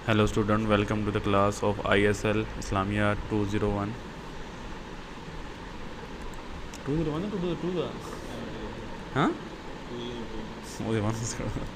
Hello student, welcome to the class of ISL Islamia 201. 201 or 202? Huh? 201.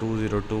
202.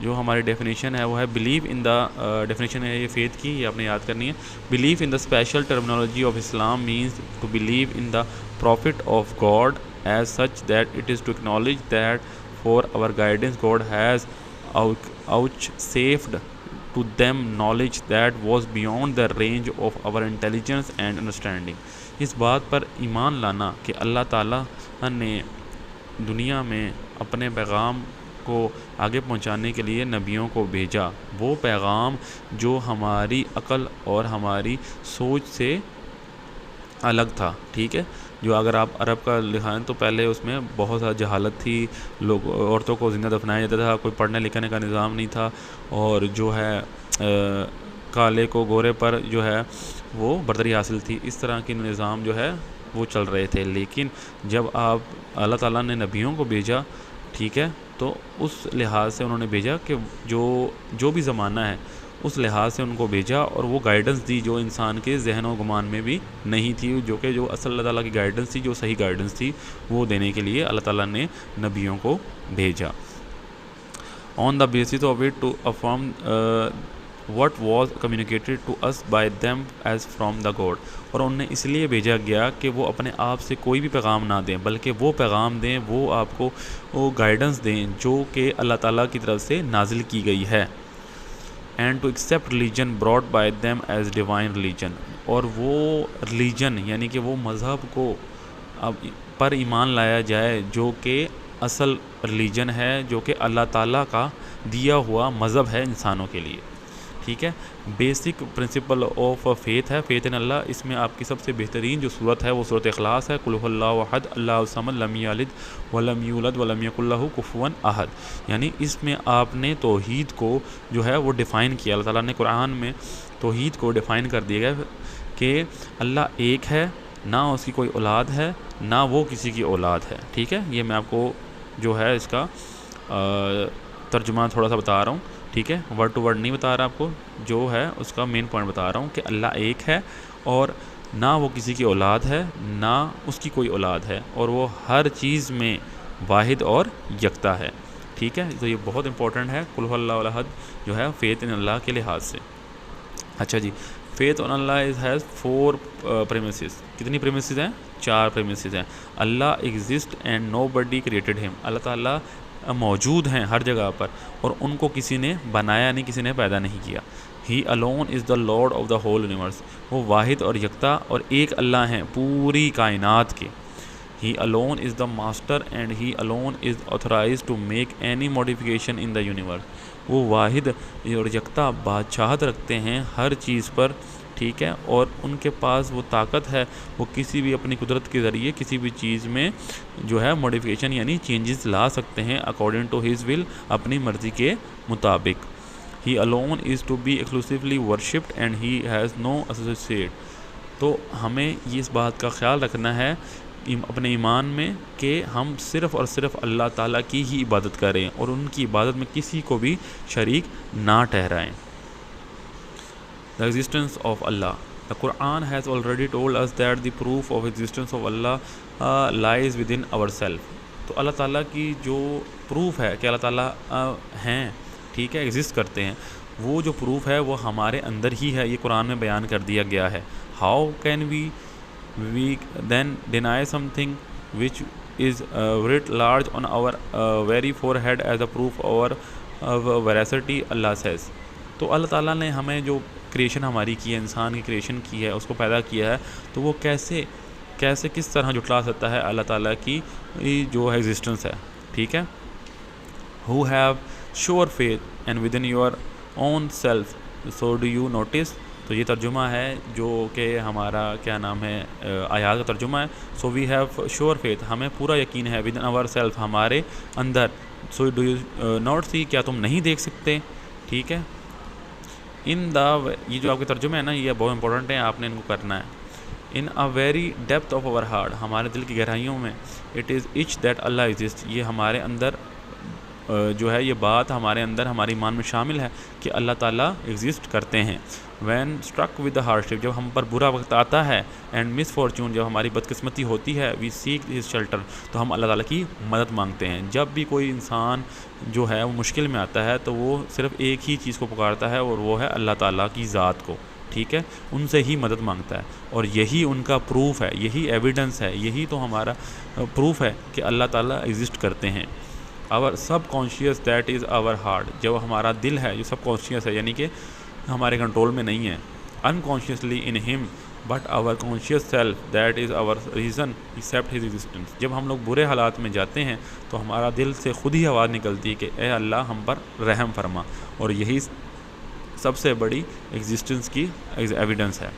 جو ہماری definition ہے وہ ہے بلیو ان دا ڈیفینیشن ہے یہ فیتھ کی, یہ آپ نے یاد کرنی ہے. Believe in the special terminology of Islam means to believe in the prophet of God is such that it is to acknowledge that for our guidance God has vouchsafed to them knowledge that was beyond the range of our intelligence and understanding. اس بات پر ایمان لانا کہ اللہ تعالیٰ نے دنیا میں اپنے پیغام کو آگے پہنچانے کے لیے نبیوں کو بھیجا, وہ پیغام جو ہماری عقل اور ہماری سوچ سے الگ تھا. ٹھیک ہے, جو اگر آپ عرب کا لکھائیں تو پہلے اس میں بہت زیادہ جہالت تھی, لوگ عورتوں کو زندہ دفنایا جاتا تھا, کوئی پڑھنے لکھنے کا نظام نہیں تھا, اور جو ہے کالے کو گورے پر جو ہے وہ برتری حاصل تھی. اس طرح کے نظام جو ہے وہ چل رہے تھے. لیکن جب آپ اللہ تعالیٰ نے نبیوں کو بھیجا, ٹھیک ہے, تو اس لحاظ سے انہوں نے بھیجا کہ جو بھی زمانہ ہے اس لحاظ سے ان کو بھیجا, اور وہ گائیڈنس دی جو انسان کے ذہن و گمان میں بھی نہیں تھی, جو اصل اللہ تعالیٰ کی گائیڈنس تھی, جو صحیح گائیڈنس تھی, وہ دینے کے لیے اللہ تعالیٰ نے نبیوں کو بھیجا. On the basis of it to affirm what was communicated to us by them as from the God. اور انہیں اس لیے بھیجا گیا کہ وہ اپنے آپ سے کوئی بھی پیغام نہ دیں, بلکہ وہ پیغام دیں, وہ آپ کو وہ گائیڈنس دیں جو کہ اللہ تعالیٰ کی طرف سے نازل کی گئی ہے. and to accept religion brought by them as divine religion. اور وہ ریلیجن یعنی کہ وہ مذہب کو پر ایمان لایا جائے جو کہ اصل ریلیجن ہے, جو کہ اللہ تعالیٰ کا دیا ہوا مذہب ہے انسانوں کے لیے. ٹھیک ہے, بیسک پرنسپل آف فیتھ ہے فیتھ ان اللہ. اس میں آپ کی سب سے بہترین جو صورت ہے وہ صورت اخلاص ہے. قل هو اللہ احد اللہ الصمد لم یلد ولم یولد ولم یکن لہ کفوا احد. یعنی اس میں آپ نے توحید کو جو ہے وہ ڈیفائن کیا. اللہ تعالیٰ نے قرآن میں توحید کو ڈیفائن کر دیا گیا کہ اللہ ایک ہے, نہ اس کی کوئی اولاد ہے, نہ وہ کسی کی اولاد ہے. ٹھیک ہے, یہ میں آپ کو جو ہے اس کا ترجمہ تھوڑا سا بتا رہا ہوں. ٹھیک ہے, ورڈ ٹو ورڈ نہیں بتا رہا آپ کو, جو ہے اس کا مین پوائنٹ بتا رہا ہوں کہ اللہ ایک ہے اور نہ وہ کسی کی اولاد ہے, نہ اس کی کوئی اولاد ہے, اور وہ ہر چیز میں واحد اور یکتا ہے. ٹھیک ہے, تو یہ بہت امپورٹنٹ ہے قل هو اللہ احد جو ہے فیتھ ان اللہ کے لحاظ سے. اچھا جی, faith in Allah has 4 premises. کتنی پریمیسز ہیں؟ 4 پریمیسز ہیں. Allah exist and nobody created him. Allah تعالیٰ موجود ہیں ہر جگہ پر اور ان کو کسی نے بنایا نہیں, کسی نے پیدا نہیں کیا. ہی alone is the lord of the whole universe. وہ واحد اور یکتا اور ایک اللہ ہیں پوری کائنات کے. He alone is the master and he alone is authorized to make any modification in the universe. وہ واحد اور یکتا بادشاہت رکھتے ہیں ہر چیز پر. ٹھیک ہے, اور ان کے پاس وہ طاقت ہے, وہ کسی بھی اپنی قدرت کے ذریعے کسی بھی چیز میں جو ہے موڈیفیکیشن یعنی چینجز لا سکتے ہیں اکارڈنگ ٹو ہز ول, اپنی مرضی کے مطابق. He alone is to be exclusively worshipped and he has no associate. تو ہمیں یہ اس بات کا خیال رکھنا ہے اپنے ایمان میں کہ ہم صرف اور صرف اللہ تعالیٰ کی ہی عبادت کریں اور ان کی عبادت میں کسی کو بھی شریک نہ ٹھہرائیں. The existence of Allah. The Quran has already told us that the proof of existence of Allah lies within ourselves. تو اللہ تعالیٰ کی جو پروف ہے کہ اللہ تعالیٰ ہیں, ٹھیک ہے, ایگزسٹ کرتے ہیں, وہ جو پروف ہے وہ ہمارے اندر ہی ہے. یہ قرآن میں بیان کر دیا گیا ہے. How can we then deny something which is writ large on our very forehead as a proof of veracity? Allah says. تو اللہ تعالیٰ نے ہمیں جو کریشن ہماری کی ہے, انسان کی کریشن کی ہے, اس کو پیدا کیا ہے, تو وہ کیسے کس طرح جھٹلا سکتا ہے اللہ تعالیٰ کی جو ایگزسٹنس ہے. ٹھیک ہے, who have sure faith and within your own self so do you notice. تو یہ ترجمہ ہے جو کہ ہمارا کیا نام ہے آیات کا ترجمہ ہے. so we have sure faith, ہمیں پورا یقین ہے, within our self, ہمارے اندر. so do you not see, کیا تم نہیں دیکھ سکتے. ٹھیک ہے, یہ جو آپ کے ترجمہ ہے نا, یہ بہت امپورٹنٹ ہے, آپ نے ان کو کرنا ہے. In a very depth of our heart, ہمارے دل کی گہرائیوں میں. It is each that Allah exist, یہ ہمارے اندر جو ہے یہ بات ہمارے اندر ہمارے ایمان میں شامل ہے کہ اللہ تعالیٰ ایگزسٹ کرتے ہیں. When struck with the hardship, جب ہم پر برا وقت آتا ہے، اینڈ مس فارچون، جب ہماری بدقسمتی ہوتی ہے، وی سیک ہز شیلٹر، تو ہم اللہ تعالیٰ کی مدد مانگتے ہیں. جب بھی کوئی انسان جو ہے وہ مشکل میں آتا ہے تو وہ صرف ایک ہی چیز کو پکارتا ہے، اور وہ ہے اللہ تعالیٰ کی ذات کو. ٹھیک ہے، ان سے ہی مدد مانگتا ہے، اور یہی ان کا پروف ہے، یہی ایویڈنس ہے، یہی تو ہمارا پروف ہے کہ اللہ تعالیٰ ایگزسٹ کرتے ہیں. Our subconscious that is our heart, جو ہمارا دل ہے، جو سب کانشیس ہے، یعنی کہ ہمارے کنٹرول میں نہیں ہے. انکانشیسلی ان ہم but our conscious self that is our reason accept his existence. جب ہم لوگ برے حالات میں جاتے ہیں تو ہمارا دل سے خود ہی آواز نکلتی ہے کہ اے اللہ ہم پر رحم فرما، اور یہی سب سے بڑی ایگزسٹنس کی ایویڈنس ہے.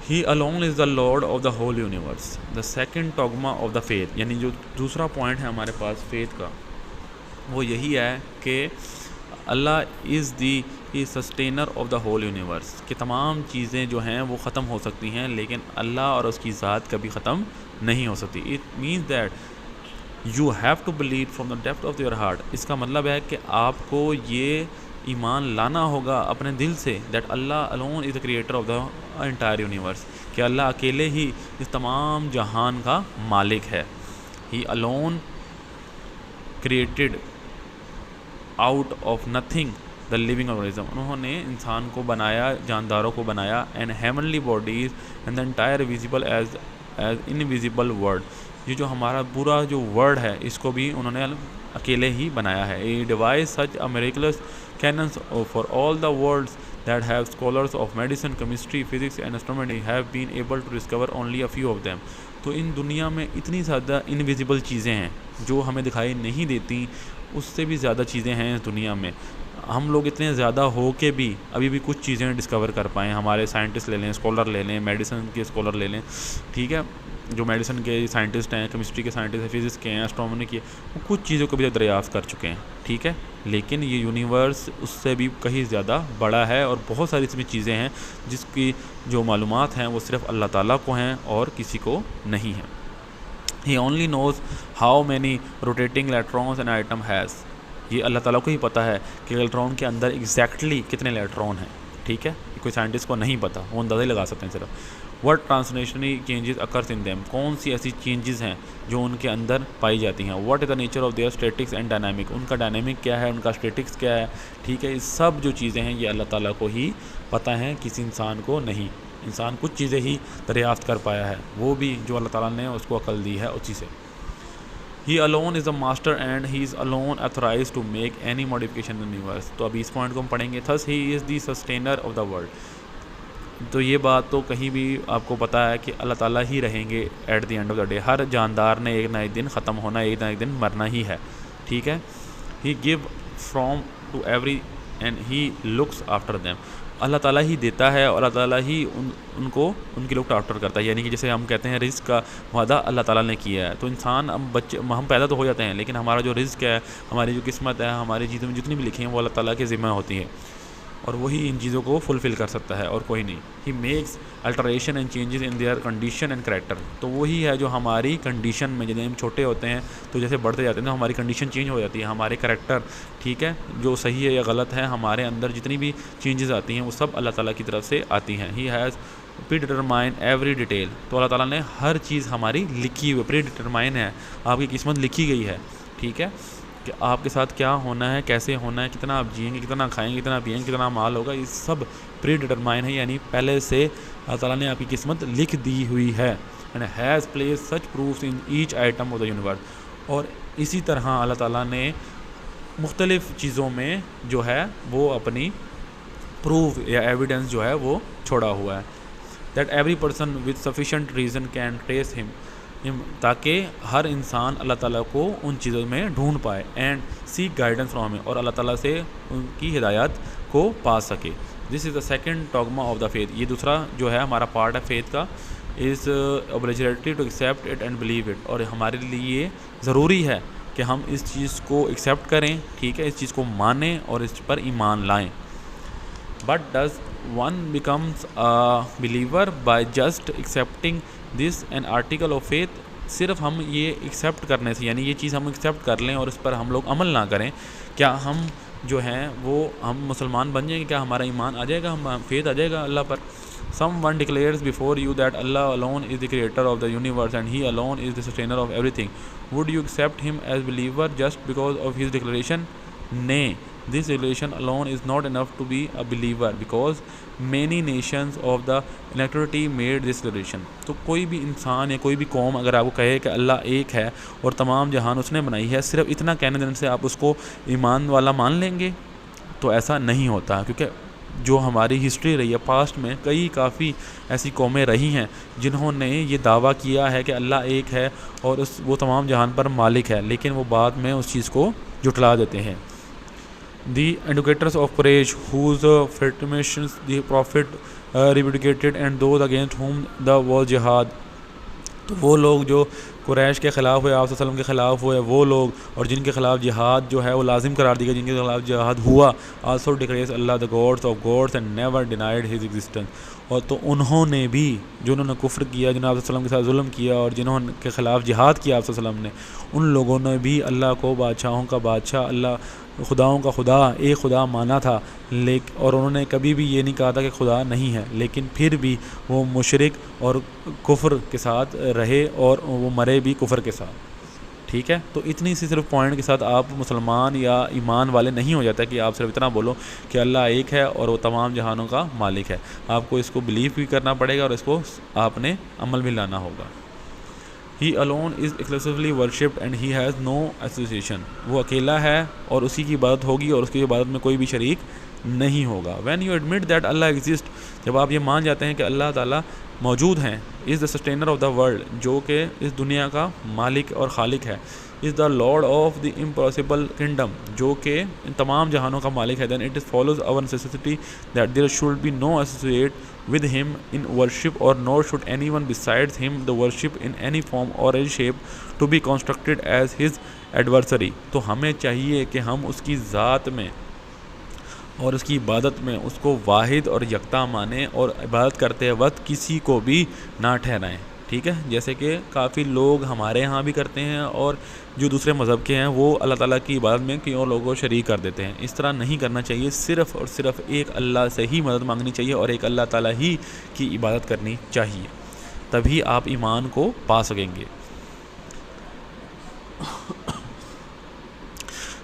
He alone is the lord of the whole universe. The second dogma of the faith, یعنی جو دوسرا پوائنٹ ہے ہمارے پاس فیتھ کا، وہ یہی ہے کہ Allah is the sustainer of the whole universe, کہ تمام چیزیں جو ہیں وہ ختم ہو سکتی ہیں لیکن اللہ اور اس کی ذات کبھی ختم نہیں ہو سکتی. It means that you have to believe from the depth of your heart. اس کا مطلب ہے کہ آپ کو یہ ایمان لانا ہوگا اپنے دل سے that Allah alone is the creator of the entire universe, کہ اللہ اکیلے ہی اس تمام جہان کا مالک ہے. He alone created out of nothing the living organism. انہوں نے انسان کو بنایا، جانداروں کو بنایا، and heavenly bodies and the entire visible as invisible world. یہ جو ہمارا پورا جو ورڈ ہے اس کو بھی انہوں نے اکیلے ہی بنایا ہے. A devise such a miracles canons for all the worlds that have scholars of medicine, chemistry, physics and astronomy have been able to discover only a few of them. تو ان دنیا میں اتنی زیادہ انویزیبل چیزیں ہیں جو ہمیں دکھائی نہیں دیتی، اس سے بھی زیادہ چیزیں ہیں اس دنیا میں. ہم لوگ اتنے زیادہ ہو کے بھی ابھی بھی کچھ چیزیں ڈسکور کر پائیں. ہمارے سائنٹسٹ لے لیں، اسکالر لے لیں، میڈیسن کے اسکالر لے لیں، ٹھیک ہے، جو میڈیسن کے سائنٹسٹ ہیں، کیمسٹری کے سائنٹسٹ ہیں، فزکس کے ہیں، اسٹرانومی کے، وہ کچھ چیزوں کو بھی دریافت کر چکے ہیں. ٹھیک ہے، لیکن یہ یونیورس اس سے بھی کہیں زیادہ بڑا ہے، اور بہت ساری اس میں چیزیں ہیں جس کی جو معلومات ہیں وہ صرف اللہ تعالیٰ کو ہیں اور کسی کو نہیں ہیں. He only knows how many rotating electrons an atom has. یہ اللہ تعالیٰ کو ہی پتہ ہے کہ الیکٹران کے اندر ایگزیکٹلی کتنے الیکٹران ہیں. ٹھیک ہے، کوئی سائنٹسٹ کو نہیں پتہ، وہ اندازہ ہی لگا سکتے ہیں صرف. What translationary changes occurs in them, کون سی ایسی چینجز ہیں جو ان کے اندر پائی جاتی ہیں. What is the nature of their statics and dynamic, ان کا ڈائنامک کیا ہے، ان کا اسٹیٹکس کیا ہے. ٹھیک ہے، یہ سب جو چیزیں ہیں یہ اللہ تعالیٰ کو ہی پتہ ہیں، کسی انسان کو نہیں. انسان کچھ چیزیں ہی دریافت کر پایا ہے، وہ بھی جو اللہ تعالیٰ نے اس کو عقل دی ہے اسی سے. ہی alone is a master and he is alone authorized to make any modification in the universe. تو ابھی اس پوائنٹ کو ہم پڑھیں گے. thus he is the sustainer of the world. تو یہ بات تو کہیں بھی آپ کو پتہ ہے کہ اللہ تعالیٰ ہی رہیں گے at the end of the day. ہر جاندار نے ایک نہ ایک دن ختم ہونا، ایک نہ ایک دن مرنا ہی ہے. ٹھیک ہے، he give from to every and he looks after them. Allah تعالیٰ ہی دیتا ہے اور اللہ تعالیٰ ہی ان کو ان کی لک آفٹر کرتا ہے. یعنی کہ جیسے ہم کہتے ہیں رزق کا وعدہ اللہ تعالیٰ نے کیا ہے، تو انسان ہم پیدا تو ہو جاتے ہیں لیکن ہمارا جو رزق ہے، ہماری جو قسمت ہے، ہماری چیزوں میں جتنی بھی لکھی ہیں وہ اللہ تعالیٰ کے ذمہ ہوتی ہیں، اور وہی ان چیزوں کو فلفل کر سکتا ہے اور کوئی نہیں. He makes alteration and changes in their condition and character. تو وہی ہے جو ہماری کنڈیشن میں، جب ہم چھوٹے ہوتے ہیں تو جیسے بڑھتے جاتے ہیں تو ہماری کنڈیشن چینج ہو جاتی ہے، ہمارے کریکٹر، ٹھیک ہے، جو صحیح ہے یا غلط ہے، ہمارے اندر جتنی بھی چینجز آتی ہیں وہ سب اللہ تعالیٰ کی طرف سے آتی ہیں. He has predetermine every detail. تو اللہ تعالیٰ نے ہر چیز ہماری لکھی ہوئی، پری ڈٹرمائن ہے، آپ کی قسمت لکھی گئی ہے. ٹھیک ہے، کہ آپ کے ساتھ کیا ہونا ہے، کیسے ہونا ہے، کتنا آپ جئیں گے، کتنا کھائیں گے، کتنا پئیں گے، کتنا مال ہوگا، یہ سب پری ڈٹرمائن ہے. یعنی پہلے سے اللہ تعالیٰ نے آپ کی قسمت لکھ دی ہوئی ہے. And has place such proofs in each item of the universe. اور اسی طرح اللہ تعالیٰ نے مختلف چیزوں میں جو ہے وہ اپنی پروف یا ایویڈنس جو ہے وہ چھوڑا ہوا ہے. That every person with sufficient reason can trace ہم، تاکہ ہر انسان اللہ تعالیٰ کو ان چیزوں میں ڈھونڈ پائے. اینڈ سیک گائیڈنس فرام ہم، اور اللہ تعالیٰ سے ان کی ہدایت کو پا سکے. This is the second dogma of the faith. یہ دوسرا جو ہے ہمارا پارٹ ہے فیتھ کا. Is obligatory to accept it and believe it. اور ہمارے لیے ضروری ہے کہ ہم اس چیز کو ایکسیپٹ کریں، ٹھیک ہے، اس چیز کو مانیں اور اس پر ایمان لائیں. But does one becomes a believer by just accepting this an article of faith. صرف ہم یہ ایکسیپٹ کرنے سے، یعنی یہ چیز ہم ایکسیپٹ کر لیں اور اس پر ہم لوگ عمل نہ کریں، کیا ہم جو ہیں وہ ہم مسلمان بن جائیں گے؟ کیا ہمارا ایمان آ جائے گا، ہم فیتھ آ جائے گا اللہ پر؟ Someone declares before you that Allah alone is the creator of the universe and He alone is the sustainer of everything. Would you accept him as believer just because of his declaration? Nay, this declaration alone is not enough to be a believer because many nations of the electorate made this declaration. تو کوئی بھی انسان یا کوئی بھی قوم اگر آپ کو کہے کہ اللہ ایک ہے اور تمام جہان اس نے بنائی ہے، صرف اتنا کہنے دینے سے آپ اس کو ایمان والا مان لیں گے؟ تو ایسا نہیں ہوتا، کیونکہ جو ہماری ہسٹری رہی ہے پاسٹ میں کافی ایسی قومیں رہی ہیں جنہوں نے یہ دعویٰ کیا ہے کہ اللہ ایک ہے اور وہ تمام جہان پر مالک ہے، لیکن وہ بعد میں اس چیز کو جھٹلا دیتے ہیں. The advocators of Quraysh whose fulminations the prophet repudiated and those against whom the was jihad. تو وہ لوگ جو قریش کے خلاف ہوئے، آپ صلی اللہ علیہ وسلم کے خلاف ہوئے، وہ لوگ اور جن کے خلاف جہاد جو ہے وہ لازم قرار دیا گیا، جن کے خلاف جہاد ہوا، also declares Allah the gods of gods and never denied his existence. اور تو انہوں نے بھی، جنہوں نے کفر کیا، جنہوں نے آپ صلی اللہ علیہ وسلم کے ساتھ ظلم کیا اور جنہوں کے خلاف جہاد کیا آپ صلی اللہ علیہ وسلم نے، ان لوگوں نے بھی اللہ کو بادشاہوں کا بادشاہ، اللہ خداؤں کا خدا، ایک خدا مانا تھا، اور انہوں نے کبھی بھی یہ نہیں کہا تھا کہ خدا نہیں ہے، لیکن پھر بھی وہ مشرک اور کفر کے ساتھ رہے اور وہ مرے بھی کفر کے ساتھ. ٹھیک ہے، تو اتنی سی صرف پوائنٹ کے ساتھ آپ مسلمان یا ایمان والے نہیں ہو جاتا کہ آپ صرف اتنا بولو کہ اللہ ایک ہے اور وہ تمام جہانوں کا مالک ہے. آپ کو اس کو بلیو بھی کرنا پڑے گا اور اس کو آپ نے عمل بھی لانا ہوگا. He alone is exclusively worshipped and he has no association. وہ اکیلا ہے اور اسی کی عبادت ہوگی اور اس کی عبادت میں کوئی بھی شریک نہیں ہوگا. When you admit that Allah exists, جب آپ یہ مان جاتے ہیں کہ اللہ تعالیٰ موجود ہیں، is the sustainer of the world، جو کہ اس دنیا کا مالک اور خالق ہے، is the lord of the impossible kingdom، جو کہ ان تمام جہانوں کا مالک ہے، then it follows our necessity that there should be no associate with him in worship or nor should anyone besides him the worship in any form or any shape to be constructed as his adversary. تو ہمیں چاہیے کہ ہم اس کی ذات میں اور اس کی عبادت میں اس کو واحد اور یکتا مانیں اور عبادت کرتے وقت کسی کو بھی نہ ٹھہرائیں. ٹھیک ہے، جیسے کہ کافی لوگ ہمارے ہاں بھی کرتے ہیں اور جو دوسرے مذہب کے ہیں وہ اللہ تعالیٰ کی عبادت میں کئی اور لوگوں کو شریک کر دیتے ہیں. اس طرح نہیں کرنا چاہیے. صرف اور صرف ایک اللہ سے ہی مدد مانگنی چاہیے اور ایک اللہ تعالیٰ ہی کی عبادت کرنی چاہیے، تبھی آپ ایمان کو پا سکیں گے.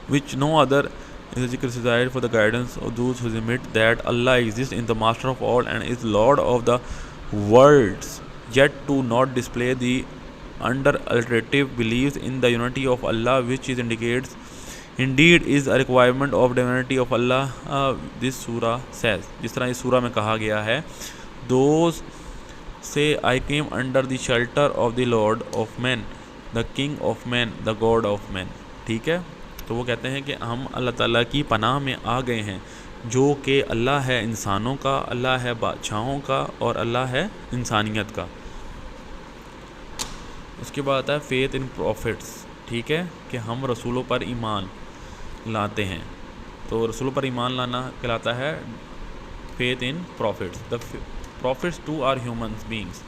which no other is criticized for the guidance of those who admit that Allah exists in the master of all and is Lord of the worlds, yet to not display the unadulterated beliefs in the unity of Allah, which is indicates indeed is a requirement of divinity of Allah. This surah says, جس طرح اس سورہ میں کہا گیا ہے، those say I came under the shelter of the Lord of men, the King of men, the God of men. ٹھیک ہے، تو وہ کہتے ہیں کہ ہم اللہ تعالیٰ کی پناہ میں آ گئے ہیں، جو کہ اللہ ہے انسانوں کا، اللہ ہے بادشاہوں کا اور اللہ ہے انسانیت کا. اس کے بعد آتا ہے فیتھ ان پروفٹس. ٹھیک ہے، کہ ہم رسولوں پر ایمان لاتے ہیں. تو رسولوں پر ایمان لانا کہلاتا ہے faith in prophets. The prophets too are human beings.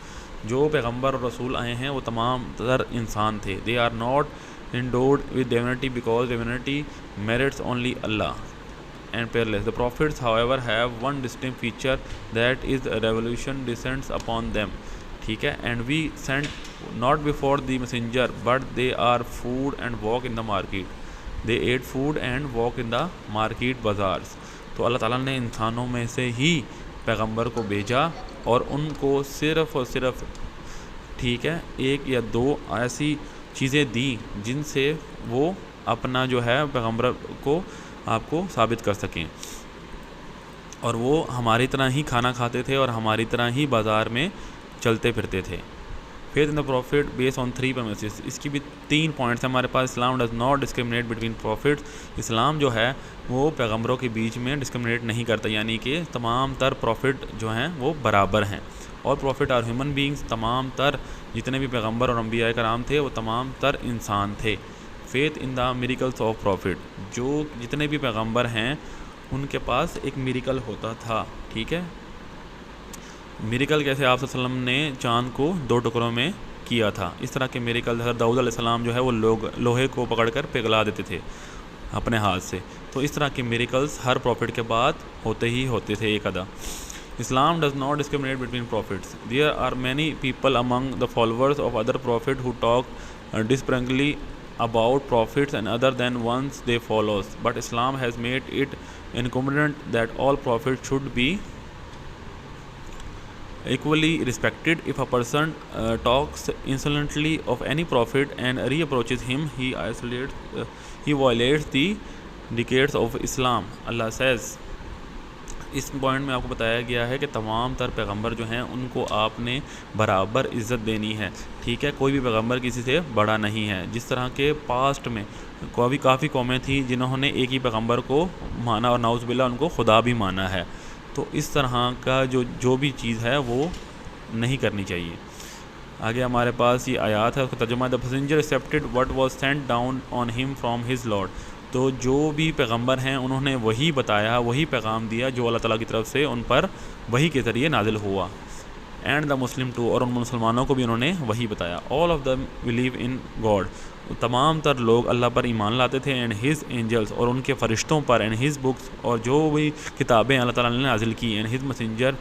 جو پیغمبر اور رسول آئے ہیں وہ تمام تر انسان تھے. They are not endowed with divinity because divinity merits only Allah and peerless. The prophets however have one distinct feature, that is revelation descends upon them. ٹھیک ہے، and we sent not before the messenger but they are food and walk in the market. They ate food and walk in the market bazaars. تو اللہ تعالیٰ نے انسانوں میں سے ہی پیغمبر کو بھیجا اور ان کو صرف اور صرف ٹھیک ہے ایک یا دو ایسی چیزیں دیں جن سے وہ اپنا جو ہے پیغمبر کو آپ کو ثابت کر سکیں، اور وہ ہماری طرح ہی کھانا کھاتے تھے اور ہماری طرح ہی بازار میں چلتے پھرتے تھے. Faith in the prophet base on 3 premises. اس کی بھی 3 پوائنٹس ہیں ہمارے پاس. Islam does not discriminate between prophets. اسلام جو ہے وہ پیغمبروں کے بیچ میں ڈسکرمنیٹ نہیں کرتا، یعنی کہ تمام تر پروفٹ جو ہیں وہ برابر ہیں. اور پروفٹ آر ہیومن بینگس. تمام تر جتنے بھی پیغمبر اور انبیاء کرام تھے وہ تمام تر انسان تھے. Faith in the miracles of prophet. جو جتنے بھی پیغمبر ہیں ان کے پاس ایک میریکل ہوتا تھا. ٹھیک ہے، میریکل کیسے؟ آپ صلی اللہ علیہ وسلم نے چاند کو 2 ٹکڑوں میں کیا تھا. اس طرح کے میریکل حضرت داؤد علیہ السلام جو ہے وہ لوہے کو پکڑ کر پگھلا دیتے تھے اپنے ہاتھ سے. تو اس طرح کے میریکلز ہر پروفٹ کے بعد ہوتے ہی ہوتے تھے ایک ادا. Islam does not discriminate between prophets. There are many people among the followers of other prophets who talk disparagingly about prophets and other than ones they follow. But Islam has made it incumbent that all prophets should be equally respected. If a person talks insolently of any prophet and reapproaches him, he violates the decades of Islam. Allah says. اس point میں آپ کو بتایا گیا ہے کہ تمام تر پیغمبر جو ہیں ان کو آپ نے برابر عزت دینی ہے. ٹھیک ہے, کوئی بھی پیغمبر کسی سے بڑا نہیں ہے. جس طرح کے پاسٹ میں کافی قومیں تھیں جنہوں نے ایک ہی پیغمبر کو مانا اور نعوذ باللہ ان کو خدا بھی مانا ہے. تو اس طرح کا جو بھی چیز ہے وہ نہیں کرنی چاہیے. آگے ہمارے پاس یہ آیات ہے, اس کا ترجمہ. The passenger accepted what was sent down on him from his Lord. تو جو بھی پیغمبر ہیں انہوں نے وہی بتایا, وہی پیغام دیا جو اللہ تعالیٰ کی طرف سے ان پر وحی کے ذریعے نازل ہوا. اینڈ دا مسلم ٹو, اور ان مسلمانوں کو بھی انہوں نے وہی بتایا. All of them believe in God. تمام تر لوگ اللہ پر ایمان لاتے تھے. اینڈ ہز اینجلس, اور ان کے فرشتوں پر. اینڈ ہز بکس, اور جو بھی کتابیں اللہ تعالیٰ نے نازل کی. اینڈ ہز میسنجر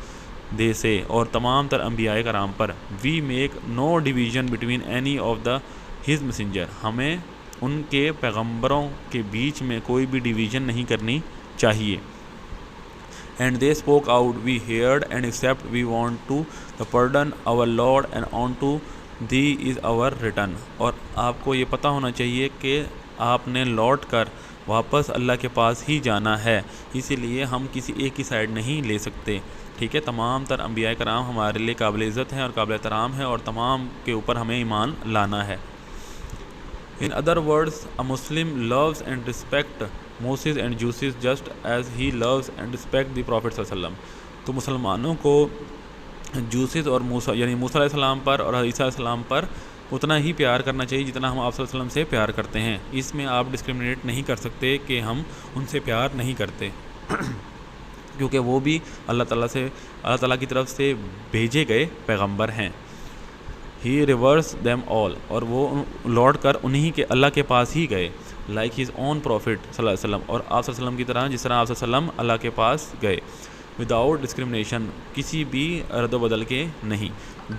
دے سے, اور تمام تر انبیاء کرام پر. We make no division between any of the his messenger. ہمیں ان کے پیغمبروں کے بیچ میں کوئی بھی ڈیویژن نہیں کرنی چاہیے. And they spoke out, we heard and accept, we want to the pardon our lord and unto thee is our return. اور آپ کو یہ پتہ ہونا چاہیے کہ آپ نے لوٹ کر واپس اللہ کے پاس ہی جانا ہے, اسی لیے ہم کسی ایک ہی سائڈ نہیں لے سکتے. ٹھیک ہے, تمام تر انبیاء کرام ہمارے لیے قابل عزت ہیں اور قابل احترام ہیں, اور تمام کے اوپر ہمیں ایمان لانا ہے. In other words, a Muslim loves and respects Moses and Jesus just as he loves and respects the Prophet صلی اللہ علیہ وسلم. تو مسلمانوں کو جوسز اور موسیٰ یعنی موسیٰ علیہ السلام پر اور عیسیٰ علیہ السلام پر اتنا ہی پیار کرنا چاہیے جتنا ہم آپ صلی اللہ علیہ وسلم سے پیار کرتے ہیں. اس میں آپ ڈسکرمنیٹ نہیں کر سکتے کہ ہم ان سے پیار نہیں کرتے کیونکہ وہ بھی اللہ تعالیٰ کی طرف سے بھیجے گئے پیغمبر ہیں. ہی ریورس دیم آل, اور وہ لوٹ کر انہی کے اللہ کے پاس ہی گئے. لائک ہز اون پروفٹ صلی اللہ علیہ وسلم, اور آپ صلی اللہ علیہ وسلم کی طرح جس طرح آپ صلی اللہ علیہ وسلم اللہ کے پاس گئے. وداؤٹ ڈسکرمنیشن, کسی بھی رد و بدل کے نہیں.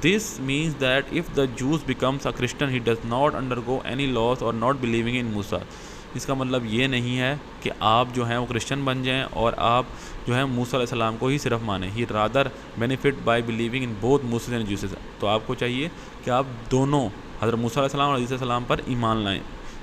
This means that if the Jews becomes a Christian he does not undergo any loss or not believing ان موسیٰ. اس کا مطلب یہ نہیں ہے کہ آپ جو ہیں وہ کرسچن بن جائیں اور آپ جو ہے موسیٰ علیہ السلام کو ہی صرف مانیں. He rather benefit by believing in both Moses and Jesus. تو آپ کو چاہیے کہ آپ دونوں حضرت موسیٰ علیہ السلام اور عیسیٰ علیہ السلام پر ایمان لائیں.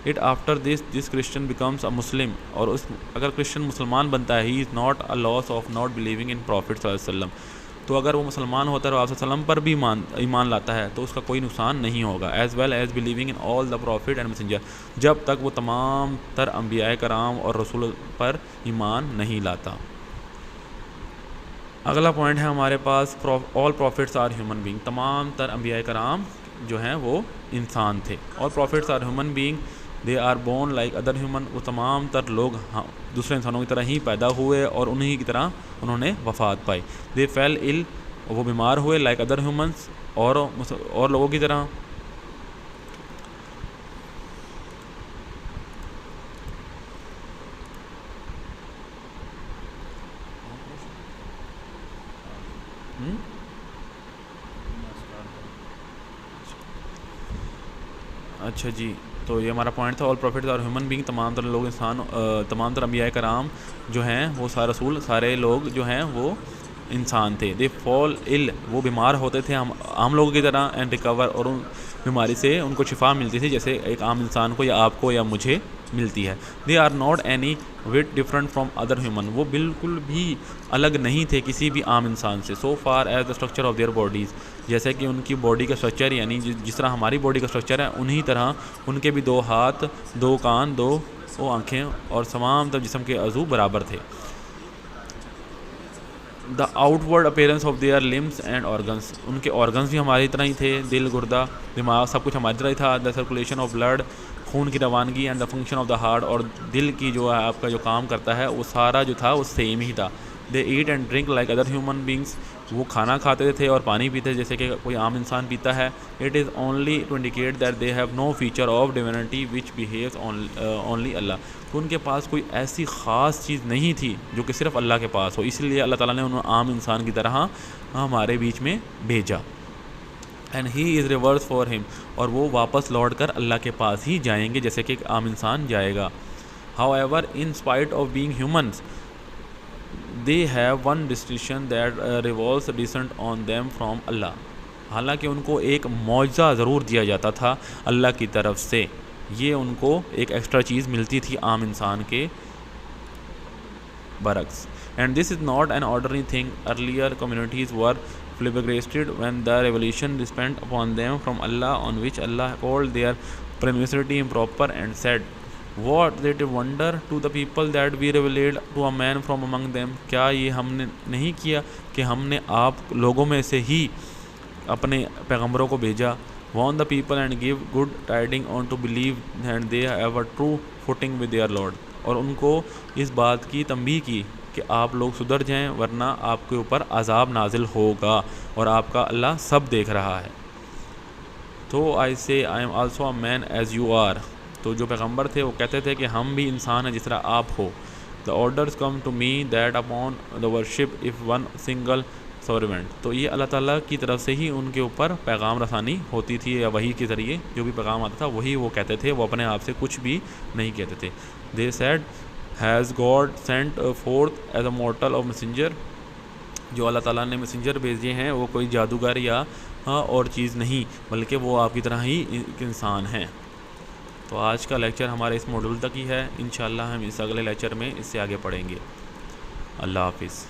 It after this Christian becomes a Muslim, اور اگر کرسچن مسلمان بنتا ہے, he is not a loss of not believing in prophet صلی اللہ علیہ وسلم. تو اگر وہ مسلمان ہوتا ہے اور آپ صلی اللہ علیہ وسلم پر بھی ایمان لاتا ہے تو اس کا کوئی نقصان نہیں ہوگا. As well as believing in all the prophet and messenger, جب تک وہ تمام تر انبیاء کرام اور رسول پر ایمان نہیں لاتا. اگلا پوائنٹ ہے ہمارے پاس, all prophets are human being. تمام تر انبیاء کرام جو ہیں وہ انسان تھے. All prophets are human being, they are born like other human. وہ تمام تر لوگ دوسرے انسانوں کی طرح ہی پیدا ہوئے اور انہی کی طرح انہوں نے وفات پائی. دے فیل ال, وہ بیمار ہوئے لائک ادر ہیومنس, اور لوگوں کی طرح. اچھا جی, تو یہ ہمارا پوائنٹ تھا. آل پروفٹس اور ہیومن بینگ, تمام تر لوگ تمام تر انبیاء کرام جو ہیں وہ رسول سارے لوگ جو ہیں وہ انسان تھے. دے فال ال, وہ بیمار ہوتے تھے عام لوگوں کی طرح. اینڈ ریکور, اور ان بیماری سے ان کو شفا ملتی تھی جیسے ایک عام انسان کو یا آپ کو یا مجھے ملتی ہے. They are not any whit different from other human, وہ بالکل بھی الگ نہیں تھے کسی بھی عام انسان سے. So far as the structure of their bodies, جیسے کہ ان کی باڈی کا اسٹرکچر یعنی جس طرح ہماری باڈی کا اسٹرکچر ہے انہی طرح ان کے بھی 2 ہاتھ 2 کان 2 آنکھیں اور تمام تر جسم کے عضو برابر تھے. The outward appearance of their limbs and organs, ان کے آرگنس بھی ہماری طرح ہی تھے. دل, گردہ, دماغ سب کچھ ہماری طرح ہی تھا. دا سرکولیشن آف بلڈ, خون کی روانگی. And the function of the heart, اور دل کی جو ہے آپ کا جو کام کرتا ہے وہ سارا جو تھا وہ سیم ہی تھا. They eat and drink like other human beings, وہ کھانا کھاتے تھے اور پانی پیتے جیسے کہ کوئی عام انسان پیتا ہے. It is only to indicate that they have no feature of divinity which behoves only Allah. تو ان کے پاس کوئی ایسی خاص چیز نہیں تھی جو کہ صرف اللہ کے پاس ہو, اس لیے اللہ تعالیٰ نے انہیں عام انسان کی طرح ہمارے بیچ میں بھیجا. And he is reverse for ہم, اور وہ واپس لوٹ کر اللہ کے پاس ہی جائیں گے جیسے کہ ایک عام انسان جائے گا. However in spite of being humans they have one distinction that revolves descent on them from Allah. حالانکہ ان کو ایک معجزہ ضرور دیا جاتا تھا اللہ کی طرف سے, یہ ان کو ایک ایکسٹرا چیز ملتی تھی عام انسان کے برعکس. And this is not an ordinary thing. Earlier communities were flabbergasted when the revelation descended upon them from Allah, on which Allah called their premises improper and said, What did it wonder to the people that we revealed to a man from among them. کیا یہ ہم نے نہیں کیا کہ ہم نے آپ لوگوں میں سے ہی اپنے پیغمبروں کو بھیجا. warn the people and give good tidings on to believe and they have a true footing with their Lord. اور ان کو اس بات کی تنبیہ کی کہ آپ لوگ سدھر جائیں ورنہ آپ کے اوپر عذاب نازل ہوگا اور آپ کا اللہ سب دیکھ رہا ہے. تو I say I am also a man as you are. تو جو پیغمبر تھے وہ کہتے تھے کہ ہم بھی انسان ہیں جس طرح آپ ہو. The orders come to me that upon the worship if one single servant. تو یہ اللہ تعالیٰ کی طرف سے ہی ان کے اوپر پیغام رسانی ہوتی تھی, یا وحی کے ذریعے جو بھی پیغام آتا تھا وہی وہ کہتے تھے, وہ اپنے آپ سے کچھ بھی نہیں کہتے تھے. They said, Has God sent forth as a mortal or messenger. جو اللہ تعالیٰ نے میسنجر بھیجے ہیں وہ کوئی جادوگر یا اور چیز نہیں, بلکہ وہ آپ کی طرح ہی ایک انسان ہیں. تو آج کا لیکچر ہمارے اس ماڈیول تک ہی ہے. انشاءاللہ ہم اس اگلے لیکچر میں اس سے آگے پڑھیں گے. اللہ حافظ.